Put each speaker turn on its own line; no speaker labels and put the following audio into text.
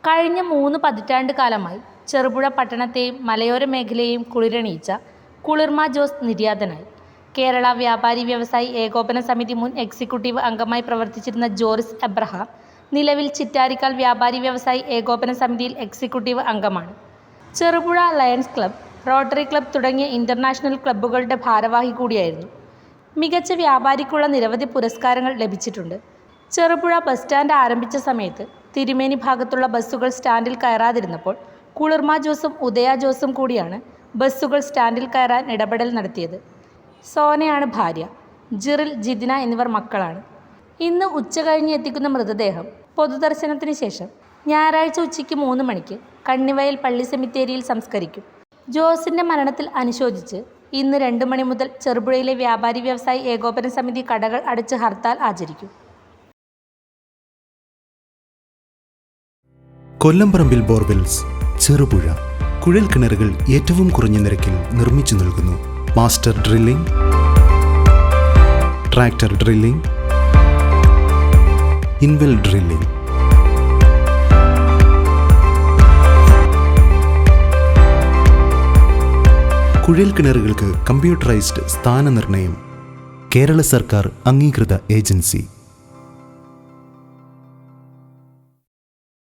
കഴിഞ്ഞ 3 പതിറ്റാണ്ട് കാലമായി ചെറുപുഴ പട്ടണത്തെയും മലയോര മേഖലയെയും കുളിരണിയിച്ച കുളിർമ ജോസ് നിര്യാതനായി. കേരള വ്യാപാരി വ്യവസായി ഏകോപന സമിതി മുൻ എക്സിക്യൂട്ടീവ് അംഗമായി പ്രവർത്തിച്ചിരുന്ന ജോറിസ് എബ്രഹാം നിലവിൽ ചിറ്റാരിക്കാൽ വ്യാപാരി വ്യവസായി ഏകോപന സമിതിയിൽ എക്സിക്യൂട്ടീവ് അംഗമാണ്. Cherupuzha lions club, rotary club തുടങ്ങിയ ഇന്റർനാഷണൽ ക്ലബ്ബുകളുടെ ഭാരവാഹി കൂടിയായിരുന്നു. മികച്ച വ്യാപാരിക്കുള്ള നിരവധി പുരസ്കാരങ്ങൾ ലഭിച്ചിട്ടുണ്ട്. ചെറുപുഴ ബസ് സ്റ്റാൻഡ് ആരംഭിച്ച സമയത്ത് തിരുമേനി ഭാഗത്തുള്ള ബസ്സുകൾ സ്റ്റാൻഡിൽ കയറാതിരുന്നപ്പോൾ കുളിർമ ജോസും ഉദയ ജോസും കൂടിയാണ് ബസ്സുകൾ സ്റ്റാൻഡിൽ കയറാൻ ഇടപെടൽ നടത്തിയത്. സോനയാണ് ഭാര്യ. ജിറിൽ, ജിതിന എന്നിവർ മക്കളാണ്. ഇന്ന് ഉച്ചകഴിഞ്ഞ് എത്തിക്കുന്ന മൃതദേഹം പൊതുദർശനത്തിന് ശേഷം ഞായറാഴ്ച ഉച്ചയ്ക്ക് 3 മണിക്ക് കണ്ണിവയൽ പള്ളി സെമിത്തേരിയിൽ സംസ്കരിക്കും. ജോസിന്റെ മരണത്തിൽ അനുശോചിച്ച് ഇന്ന് 2 മണി മുതൽ ചെറുപുഴയിലെ വ്യാപാരി വ്യവസായി ഏകോപന സമിതി കടകൾ അടച്ച് ഹർത്താൽ ആചരിക്കും.
കൊല്ലംപറമ്പിൽ ബോർവെൽസ്, ചെറുപുഴ. കുഴൽ കിണറുകൾ ഏറ്റവും കുറഞ്ഞ നിരക്കിൽ നിർമ്മിച്ചു നൽകുന്നു. Master drilling, tractor drilling, ഇൻവെൽ drilling. കുഴൽ കിണറുകൾക്ക് കമ്പ്യൂട്ടറൈസ്ഡ് സ്ഥാനനിർണ്ണയം. കേരള സർക്കാർ അംഗീകൃത ഏജൻസി.